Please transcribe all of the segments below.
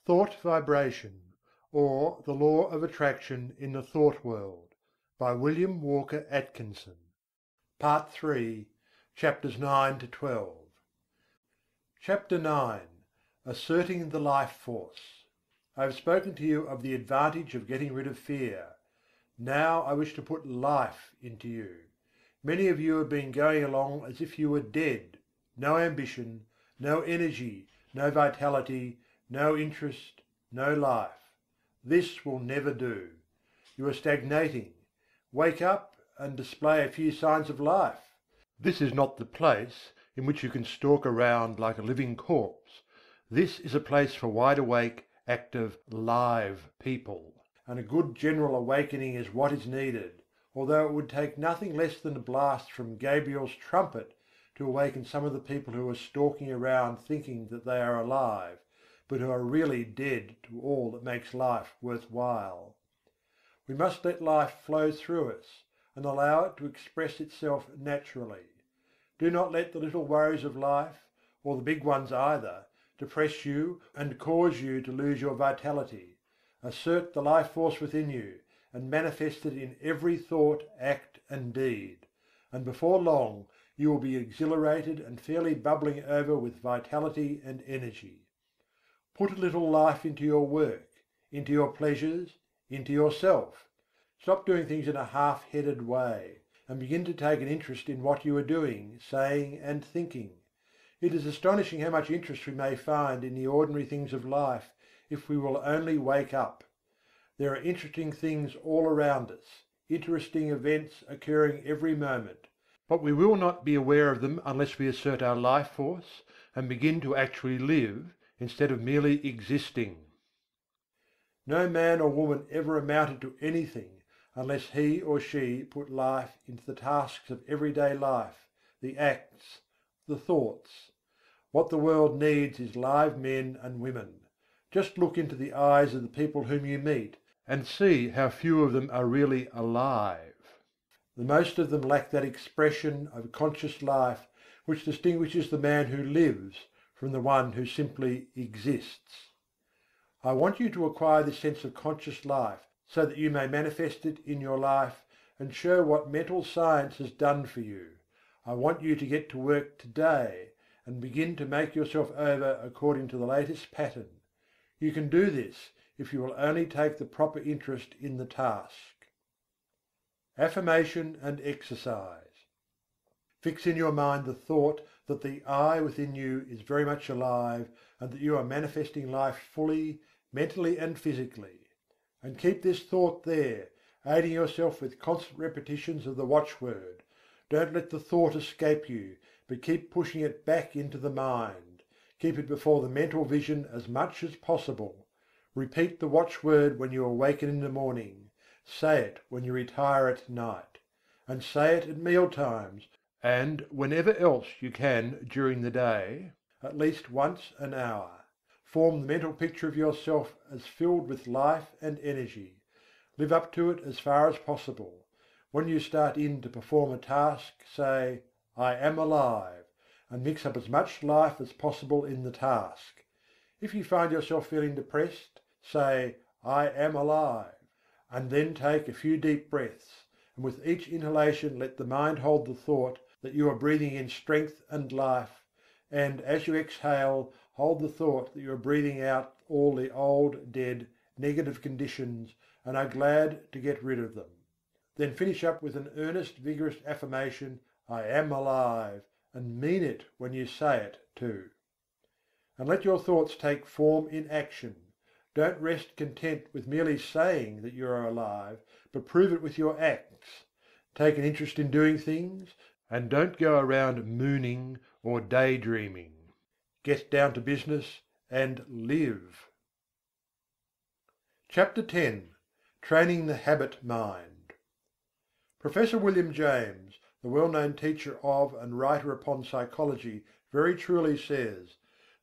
Thought Vibration, or the Law of Attraction in the Thought World, by William Walker Atkinson. Part 3, Chapters 9 to 12. Chapter 9. Asserting the Life Force. I have spoken to you of the advantage of getting rid of fear. Now I wish to put life into you. Many of you have been going along as if you were dead: no ambition, no energy, no vitality, no interest, no life. This will never do. You are stagnating. Wake up and display a few signs of life. This is not the place in which you can stalk around like a living corpse. This is a place for wide awake, active, live people. And a good general awakening is what is needed, although it would take nothing less than a blast from Gabriel's trumpet to awaken some of the people who are stalking around thinking that they are alive, but who are really dead to all that makes life worth while. We must let life flow through us, and allow it to express itself naturally. Do not let the little worries of life, or the big ones either, depress you and cause you to lose your vitality. Assert the life force within you, and manifest it in every thought, act and deed, and before long you will be exhilarated and fairly bubbling over with vitality and energy. Put a little life into your work, into your pleasures, into yourself. Stop doing things in a half-headed way, and begin to take an interest in what you are doing, saying and thinking. It is astonishing how much interest we may find in the ordinary things of life if we will only wake up. There are interesting things all around us, interesting events occurring every moment, but we will not be aware of them unless we assert our life force and begin to actually live instead of merely existing. No man or woman ever amounted to anything unless he or she put life into the tasks of everyday life, the acts, the thoughts. What the world needs is live men and women. Just look into the eyes of the people whom you meet, and see how few of them are really alive. The most of them lack that expression of conscious life which distinguishes the man who lives from the one who simply exists. I want you to acquire this sense of conscious life so that you may manifest it in your life and show what mental science has done for you. I want you to get to work today and begin to make yourself over according to the latest pattern. You can do this if you will only take the proper interest in the task. Affirmation and exercise. Fix in your mind the thought that the I within you is very much alive and that you are manifesting life fully, mentally and physically. And keep this thought there, aiding yourself with constant repetitions of the watchword. Don't let the thought escape you, but keep pushing it back into the mind. Keep it before the mental vision as much as possible. Repeat the watchword when you awaken in the morning. Say it when you retire at night. And say it at meal times, and whenever else you can during the day, at least once an hour. Form the mental picture of yourself as filled with life and energy. Live up to it as far as possible. When you start in to perform a task, say, "I am alive," and mix up as much life as possible in the task. If you find yourself feeling depressed, say, "I am alive," and then take a few deep breaths, and with each inhalation let the mind hold the thought that you are breathing in strength and life, and as you exhale, hold the thought that you are breathing out all the old, dead, negative conditions and are glad to get rid of them. Then finish up with an earnest, vigorous affirmation, "I am alive," and mean it when you say it too. And let your thoughts take form in action. Don't rest content with merely saying that you are alive, but prove it with your acts. Take an interest in doing things, and don't go around mooning or daydreaming. Get down to business and live. Chapter 10. Training the Habit Mind. Professor William James, the well-known teacher of and writer upon psychology, very truly says,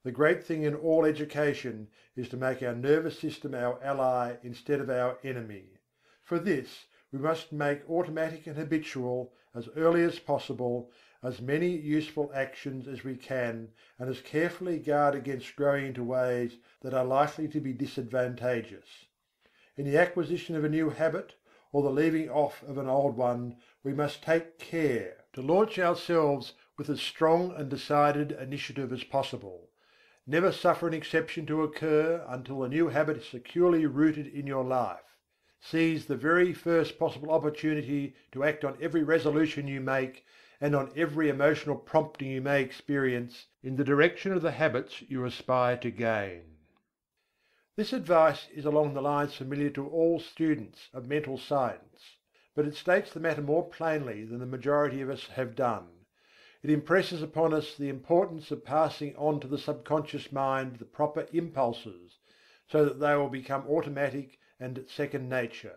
"The great thing in all education is to make our nervous system our ally instead of our enemy. For this we must make automatic and habitual, as early as possible, as many useful actions as we can, and as carefully guard against growing into ways that are likely to be disadvantageous. In the acquisition of a new habit, or the leaving off of an old one, we must take care to launch ourselves with as strong and decided initiative as possible. Never suffer an exception to occur until the new habit is securely rooted in your life. Seize the very first possible opportunity to act on every resolution you make, and on every emotional prompting you may experience, in the direction of the habits you aspire to gain. This advice is along the lines familiar to all students of mental science, but it states the matter more plainly than the majority of us have done. It impresses upon us the importance of passing on to the subconscious mind the proper impulses, so that they will become automatic and second nature.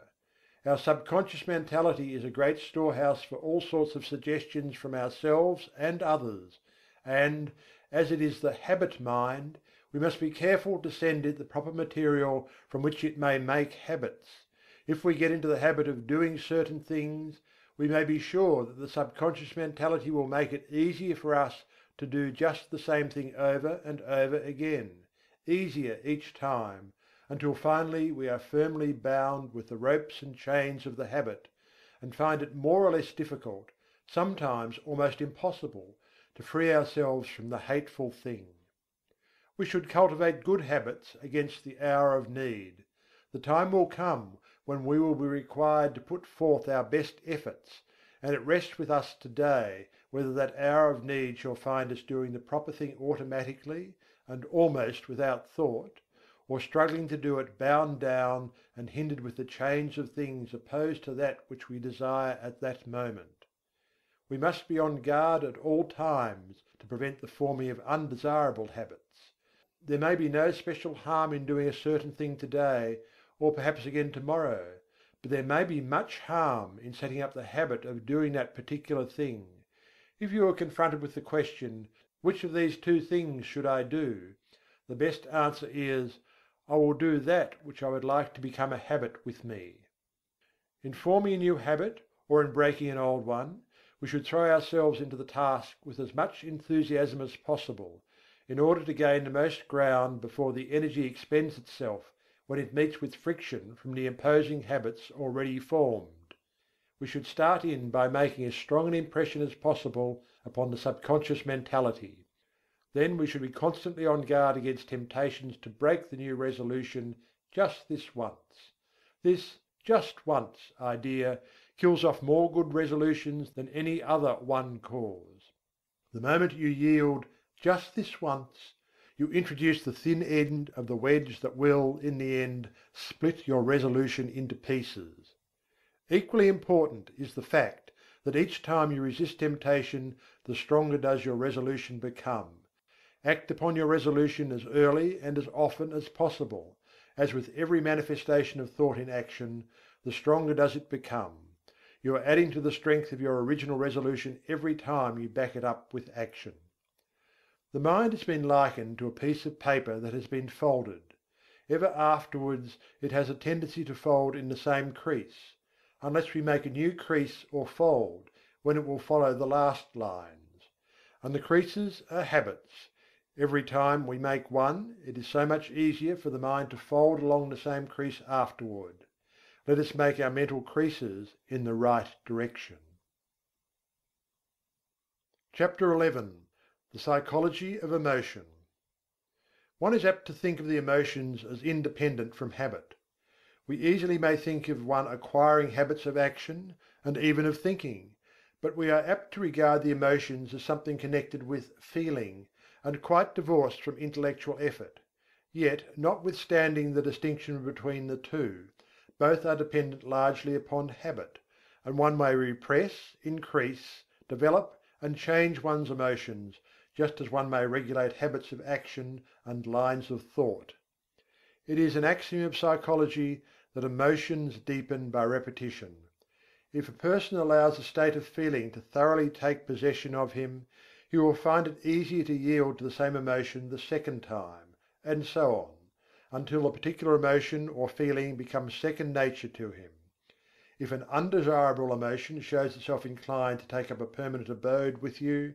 Our subconscious mentality is a great storehouse for all sorts of suggestions from ourselves and others, and, as it is the habit mind, we must be careful to send it the proper material from which it may make habits. If we get into the habit of doing certain things, we may be sure that the subconscious mentality will make it easier for us to do just the same thing over and over again, easier each time, until finally we are firmly bound with the ropes and chains of the habit, and find it more or less difficult, sometimes almost impossible, to free ourselves from the hateful thing. We should cultivate good habits against the hour of need. The time will come when we will be required to put forth our best efforts, and it rests with us today whether that hour of need shall find us doing the proper thing automatically and almost without thought, or struggling to do it bound down and hindered with the chains of things opposed to that which we desire at that moment. We must be on guard at all times to prevent the forming of undesirable habits. There may be no special harm in doing a certain thing today, or perhaps again tomorrow, but there may be much harm in setting up the habit of doing that particular thing. If you are confronted with the question, "Which of these two things should I do?" the best answer is, "I will do that which I would like to become a habit with me." In forming a new habit, or in breaking an old one, we should throw ourselves into the task with as much enthusiasm as possible, in order to gain the most ground before the energy expends itself when it meets with friction from the imposing habits already formed. We should start in by making as strong an impression as possible upon the subconscious mentality. Then we should be constantly on guard against temptations to break the new resolution just this once. This "just once" idea kills off more good resolutions than any other one cause. The moment you yield "just this once," you introduce the thin end of the wedge that will, in the end, split your resolution into pieces. Equally important is the fact that each time you resist temptation, the stronger does your resolution become. Act upon your resolution as early and as often as possible. As with every manifestation of thought in action, the stronger does it become. You are adding to the strength of your original resolution every time you back it up with action. The mind has been likened to a piece of paper that has been folded. Ever afterwards it has a tendency to fold in the same crease, unless we make a new crease or fold, when it will follow the last lines. And the creases are habits. Every time we make one, it is so much easier for the mind to fold along the same crease afterward. Let us make our mental creases in the right direction. Chapter XI. The Psychology of Emotion. One is apt to think of the emotions as independent from habit. We easily may think of one acquiring habits of action, and even of thinking, but we are apt to regard the emotions as something connected with feeling, and quite divorced from intellectual effort. Yet, notwithstanding the distinction between the two, both are dependent largely upon habit, and one may repress, increase, develop, and change one's emotions, just as one may regulate habits of action and lines of thought. It is an axiom of psychology that emotions deepen by repetition. If a person allows a state of feeling to thoroughly take possession of him, he will find it easier to yield to the same emotion the second time, and so on, until the particular emotion or feeling becomes second nature to him. If an undesirable emotion shows itself inclined to take up a permanent abode with you,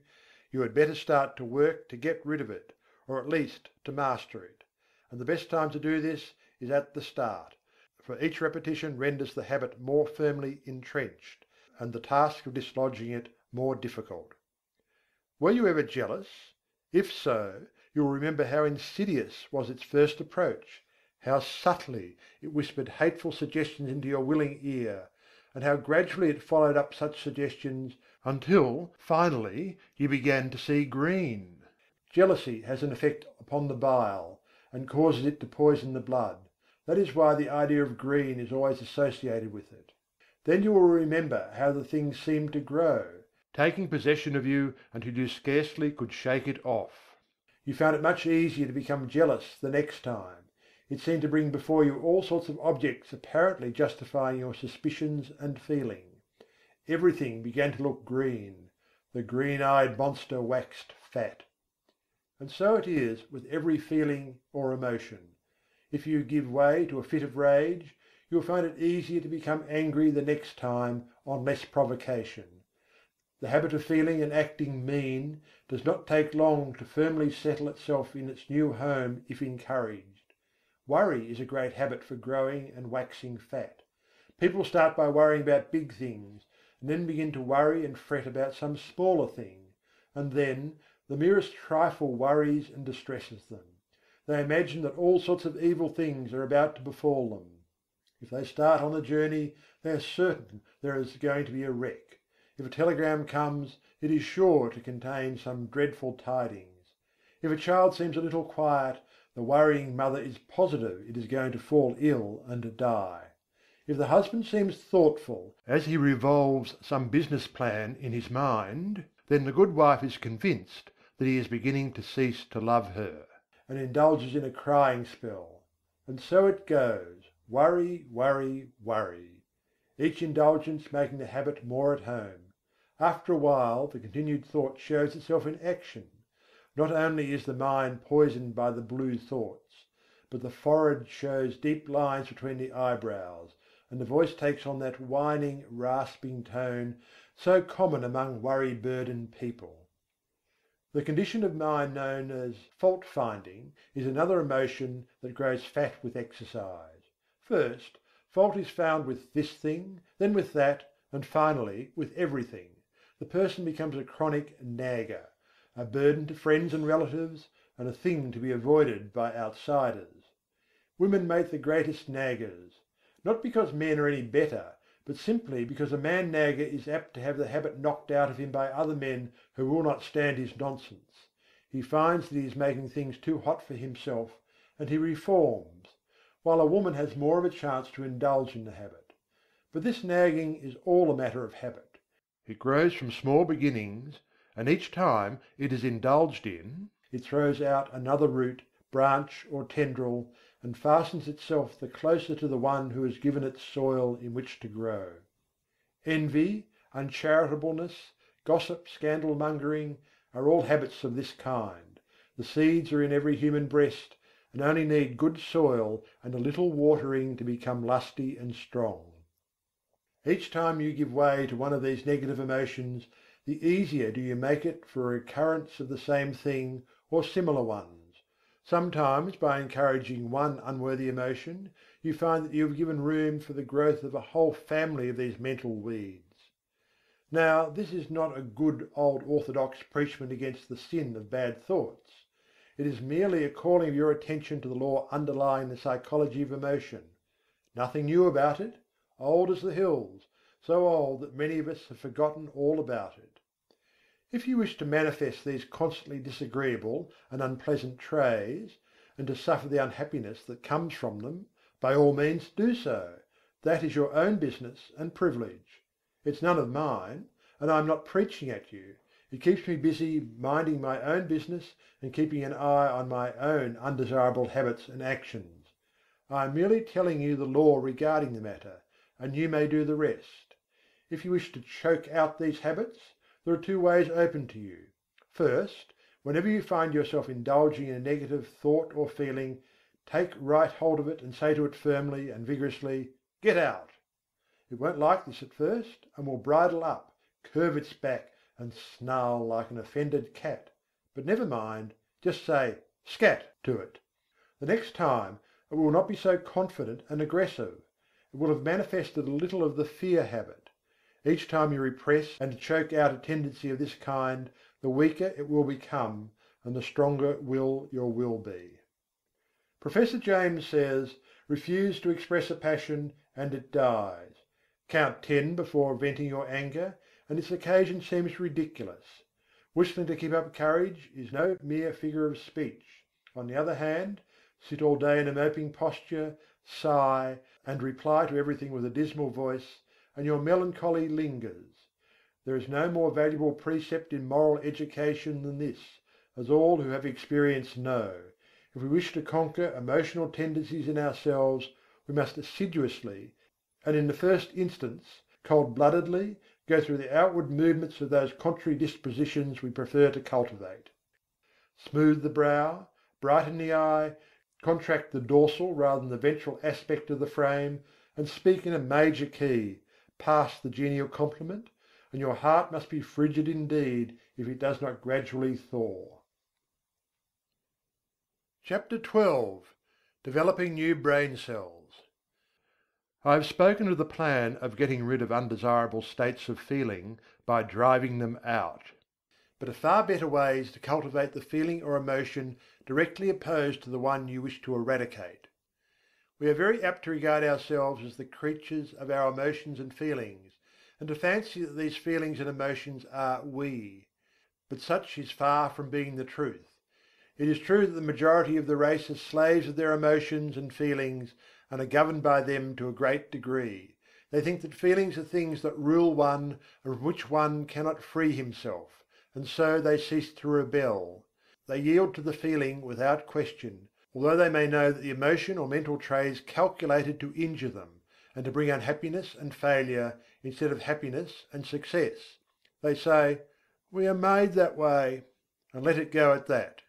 you had better start to work to get rid of it, or at least to master it. And the best time to do this is at the start, for each repetition renders the habit more firmly entrenched, and the task of dislodging it more difficult. Were you ever jealous? If so, you will remember how insidious was its first approach, how subtly it whispered hateful suggestions into your willing ear, and how gradually it followed up such suggestions until finally you began to see green. Jealousy has an effect upon the bile, and causes it to poison the blood. That is why the idea of green is always associated with it. Then you will remember how the thing seemed to grow, taking possession of you until you scarcely could shake it off. You found it much easier to become jealous the next time. It seemed to bring before you all sorts of objects apparently justifying your suspicions and feeling. Everything began to look green. The green-eyed monster waxed fat. And so it is with every feeling or emotion. If you give way to a fit of rage, you will find it easier to become angry the next time on less provocation. The habit of feeling and acting mean does not take long to firmly settle itself in its new home if encouraged. Worry is a great habit for growing and waxing fat. People start by worrying about big things, and then begin to worry and fret about some smaller thing, and then the merest trifle worries and distresses them. They imagine that all sorts of evil things are about to befall them. If they start on the journey, they are certain there is going to be a wreck. If a telegram comes, it is sure to contain some dreadful tidings. If a child seems a little quiet, the worrying mother is positive it is going to fall ill and die. If the husband seems thoughtful as he revolves some business plan in his mind, then the good wife is convinced that he is beginning to cease to love her, and indulges in a crying spell. And so it goes, worry, worry, worry, each indulgence making the habit more at home. After a while the continued thought shows itself in action. Not only is the mind poisoned by the blue thoughts, but the forehead shows deep lines between the eyebrows, and the voice takes on that whining, rasping tone so common among worry-burdened people. The condition of mind known as fault-finding is another emotion that grows fat with exercise. First, fault is found with this thing, then with that, and finally with everything. The person becomes a chronic nagger, a burden to friends and relatives, and a thing to be avoided by outsiders. Women make the greatest naggers, not because men are any better, but simply because a man nagger is apt to have the habit knocked out of him by other men who will not stand his nonsense. He finds that he is making things too hot for himself, and he reforms, while a woman has more of a chance to indulge in the habit. But this nagging is all a matter of habit. It grows from small beginnings, and each time it is indulged in, it throws out another root, branch, or tendril, and fastens itself the closer to the one who has given it soil in which to grow. Envy, uncharitableness, gossip, scandal-mongering are all habits of this kind. The seeds are in every human breast, and only need good soil and a little watering to become lusty and strong. Each time you give way to one of these negative emotions, the easier do you make it for a recurrence of the same thing or similar ones. Sometimes by encouraging one unworthy emotion, you find that you have given room for the growth of a whole family of these mental weeds. Now this is not a good old orthodox preachment against the sin of bad thoughts. It is merely a calling of your attention to the law underlying the psychology of emotion. Nothing new about it, old as the hills, so old that many of us have forgotten all about it. If you wish to manifest these constantly disagreeable and unpleasant traits, and to suffer the unhappiness that comes from them, by all means do so. That is your own business and privilege. It's none of mine, and I am not preaching at you. It keeps me busy minding my own business and keeping an eye on my own undesirable habits and actions. I am merely telling you the law regarding the matter, and you may do the rest. If you wish to choke out these habits, there are two ways open to you. First, whenever you find yourself indulging in a negative thought or feeling, take right hold of it and say to it firmly and vigorously, "Get out!" It won't like this at first, and will bridle up, curve its back, and snarl like an offended cat. But never mind, just say "scat" to it. The next time it will not be so confident and aggressive. It will have manifested a little of the fear habit. Each time you repress and choke out a tendency of this kind, the weaker it will become, and the stronger will your will be. Professor James says, refuse to express a passion and it dies. Count 10 before venting your anger, and its occasion seems ridiculous. Whistling to keep up courage is no mere figure of speech. On the other hand, sit all day in a moping posture, sigh, and reply to everything with a dismal voice, and your melancholy lingers. There is no more valuable precept in moral education than this, as all who have experience know. If we wish to conquer emotional tendencies in ourselves, we must assiduously, and in the first instance cold-bloodedly, go through the outward movements of those contrary dispositions we prefer to cultivate. Smooth the brow, brighten the eye, contract the dorsal rather than the ventral aspect of the frame, and speak in a major key, pass the genial compliment, and your heart must be frigid indeed if it does not gradually thaw. Chapter 12. Developing New Brain Cells. I have spoken of the plan of getting rid of undesirable states of feeling by driving them out. But a far better way is to cultivate the feeling or emotion directly opposed to the one you wish to eradicate. We are very apt to regard ourselves as the creatures of our emotions and feelings, and to fancy that these feelings and emotions are we. But such is far from being the truth. It is true that the majority of the race are slaves of their emotions and feelings and are governed by them to a great degree. They think that feelings are things that rule one and from which one cannot free himself, and so they cease to rebel. They yield to the feeling without question, although they may know that the emotion or mental trait is calculated to injure them, and to bring unhappiness and failure instead of happiness and success. They say, "We are made that way," and let it go at that.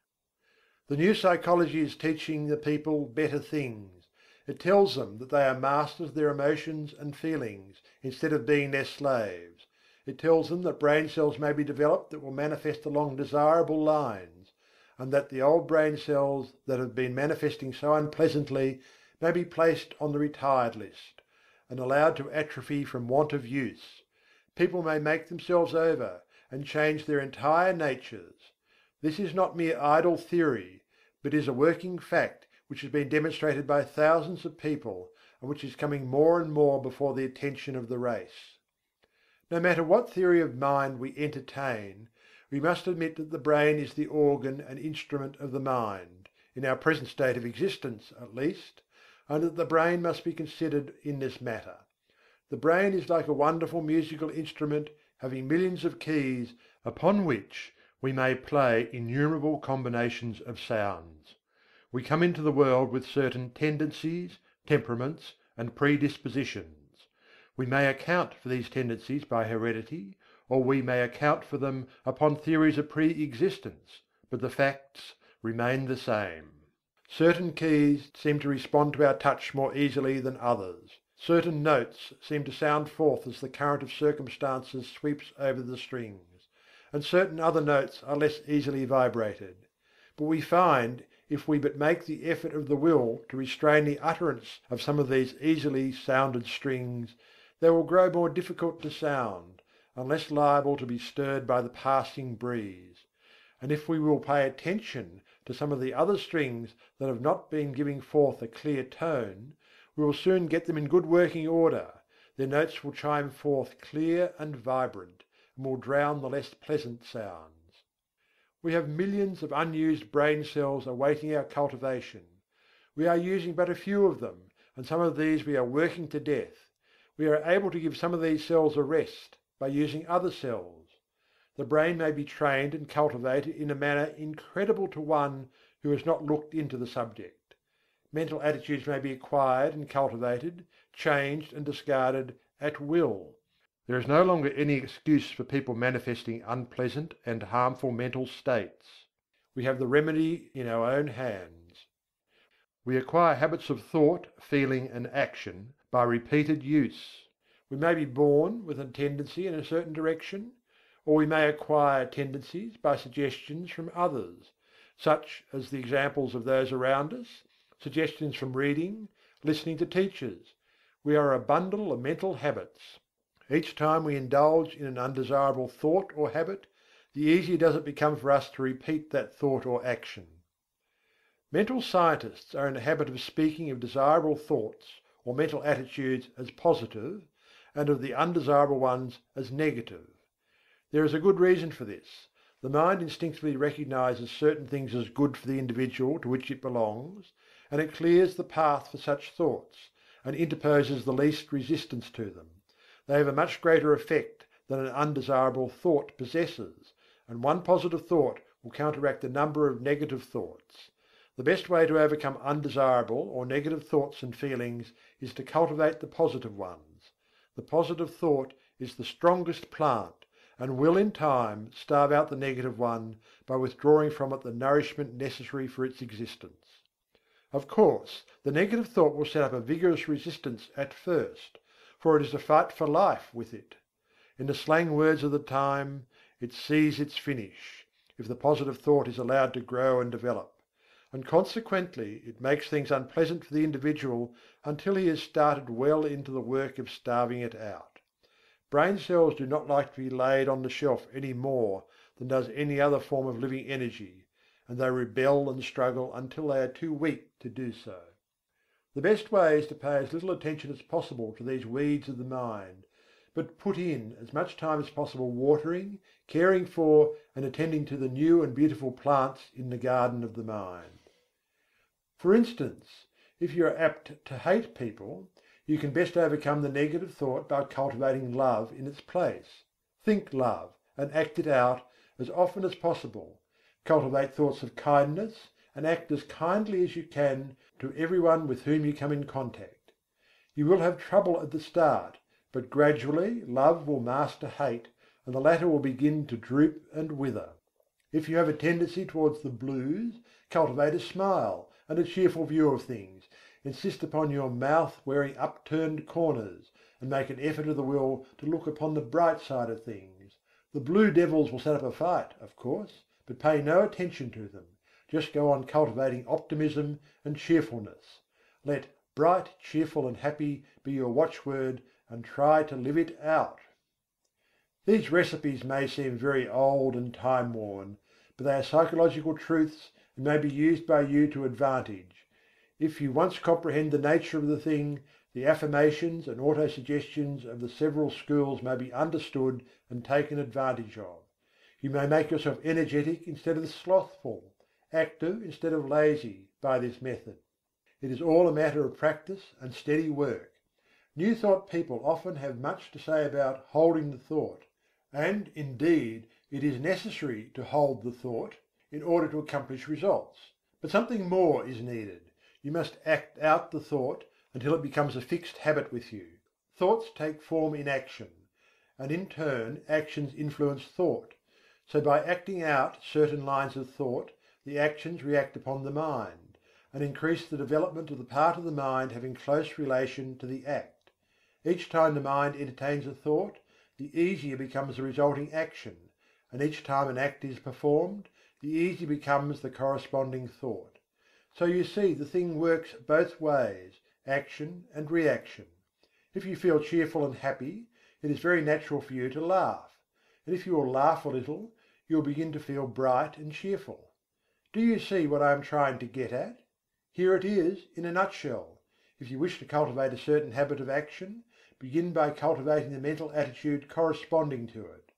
The new psychology is teaching the people better things. It tells them that they are masters of their emotions and feelings, instead of being their slaves. It tells them that brain cells may be developed that will manifest along desirable lines, and that the old brain cells that have been manifesting so unpleasantly may be placed on the retired list, and allowed to atrophy from want of use. People may make themselves over, and change their entire natures. This is not mere idle theory, but is a working fact which has been demonstrated by thousands of people, and which is coming more and more before the attention of the race. No matter what theory of mind we entertain, we must admit that the brain is the organ and instrument of the mind, in our present state of existence at least, and that the brain must be considered in this matter. The brain is like a wonderful musical instrument having millions of keys, upon which we may play innumerable combinations of sounds. We come into the world with certain tendencies, temperaments, and predispositions. We may account for these tendencies by heredity, or we may account for them upon theories of pre-existence, but the facts remain the same. Certain keys seem to respond to our touch more easily than others. Certain notes seem to sound forth as the current of circumstances sweeps over the strings, and certain other notes are less easily vibrated. But we find, if we but make the effort of the will to restrain the utterance of some of these easily sounded strings, they will grow more difficult to sound, and less liable to be stirred by the passing breeze. And if we will pay attention to some of the other strings that have not been giving forth a clear tone, we will soon get them in good working order. Their notes will chime forth clear and vibrant, and will drown the less pleasant sounds. We have millions of unused brain cells awaiting our cultivation. We are using but a few of them, and some of these we are working to death. We are able to give some of these cells a rest by using other cells. The brain may be trained and cultivated in a manner incredible to one who has not looked into the subject. Mental attitudes may be acquired and cultivated, changed and discarded at will. There is no longer any excuse for people manifesting unpleasant and harmful mental states. We have the remedy in our own hands. We acquire habits of thought, feeling, and action by repeated use. We may be born with a tendency in a certain direction, or we may acquire tendencies by suggestions from others, such as the examples of those around us, suggestions from reading, listening to teachers. We are a bundle of mental habits. Each time we indulge in an undesirable thought or habit, the easier does it become for us to repeat that thought or action. Mental scientists are in the habit of speaking of desirable thoughts or mental attitudes as positive, and of the undesirable ones as negative. There is a good reason for this. The mind instinctively recognizes certain things as good for the individual to which it belongs, and it clears the path for such thoughts, and interposes the least resistance to them. They have a much greater effect than an undesirable thought possesses, and one positive thought will counteract a number of negative thoughts. The best way to overcome undesirable or negative thoughts and feelings is to cultivate the positive ones. The positive thought is the strongest plant, and will in time starve out the negative one by withdrawing from it the nourishment necessary for its existence. Of course, the negative thought will set up a vigorous resistance at first, for it is a fight for life with it. In the slang words of the time, it sees its finish, if the positive thought is allowed to grow and develop, and consequently it makes things unpleasant for the individual until he has started well into the work of starving it out. Brain cells do not like to be laid on the shelf any more than does any other form of living energy, and they rebel and struggle until they are too weak to do so. The best way is to pay as little attention as possible to these weeds of the mind, but put in as much time as possible watering, caring for, and attending to the new and beautiful plants in the garden of the mind. For instance, if you are apt to hate people, you can best overcome the negative thought by cultivating love in its place. Think love, and act it out as often as possible. Cultivate thoughts of kindness, and act as kindly as you can to everyone with whom you come in contact. You will have trouble at the start, but gradually love will master hate, and the latter will begin to droop and wither. If you have a tendency towards the blues, cultivate a smile and a cheerful view of things. Insist upon your mouth wearing upturned corners, and make an effort of the will to look upon the bright side of things. The blue devils will set up a fight, of course, but pay no attention to them. Just go on cultivating optimism and cheerfulness. Let bright, cheerful and happy be your watchword, and try to live it out. These recipes may seem very old and time-worn, but they are psychological truths and may be used by you to advantage. If you once comprehend the nature of the thing, the affirmations and autosuggestions of the several schools may be understood and taken advantage of. You may make yourself energetic instead of slothful, active instead of lazy, by this method. It is all a matter of practice and steady work. New thought people often have much to say about holding the thought, and indeed it is necessary to hold the thought in order to accomplish results. But something more is needed. You must act out the thought until it becomes a fixed habit with you. Thoughts take form in action, and in turn actions influence thought. So by acting out certain lines of thought, the actions react upon the mind, and increase the development of the part of the mind having close relation to the act. Each time the mind entertains a thought, the easier becomes the resulting action, and each time an act is performed, the easier becomes the corresponding thought. So you see the thing works both ways, action and reaction. If you feel cheerful and happy, it is very natural for you to laugh, and if you will laugh a little, you will begin to feel bright and cheerful. Do you see what I am trying to get at? Here it is in a nutshell. If you wish to cultivate a certain habit of action, begin by cultivating the mental attitude corresponding to it.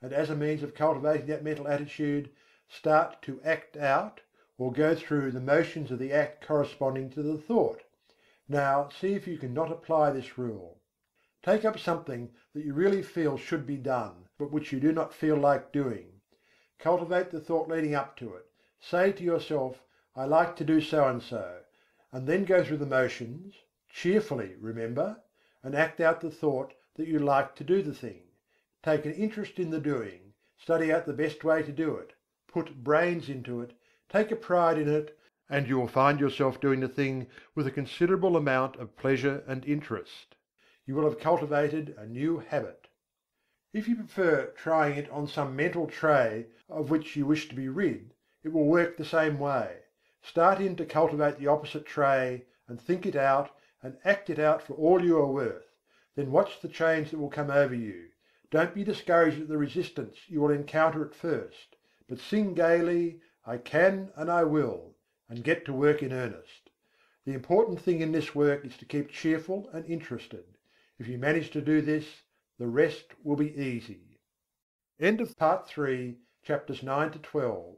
And as a means of cultivating that mental attitude, start to act out, or go through the motions of the act corresponding to the thought. Now see if you can not apply this rule. Take up something that you really feel should be done, but which you do not feel like doing. Cultivate the thought leading up to it. Say to yourself, I like to do so and so, and then go through the motions, cheerfully remember, and act out the thought that you like to do the thing. Take an interest in the doing, study out the best way to do it, put brains into it, take a pride in it, and you will find yourself doing the thing with a considerable amount of pleasure and interest. you will have cultivated a new habit. If you prefer trying it on some mental tray of which you wish to be rid, it will work the same way. Start in to cultivate the opposite tray, and think it out, and act it out for all you are worth. Then watch the change that will come over you. Don't be discouraged at the resistance you will encounter at first, but sing gaily, "I can and I will," and get to work in earnest. The important thing in this work is to keep cheerful and interested. If you manage to do this, the rest will be easy. End of Part 3, chapters 9 to 12.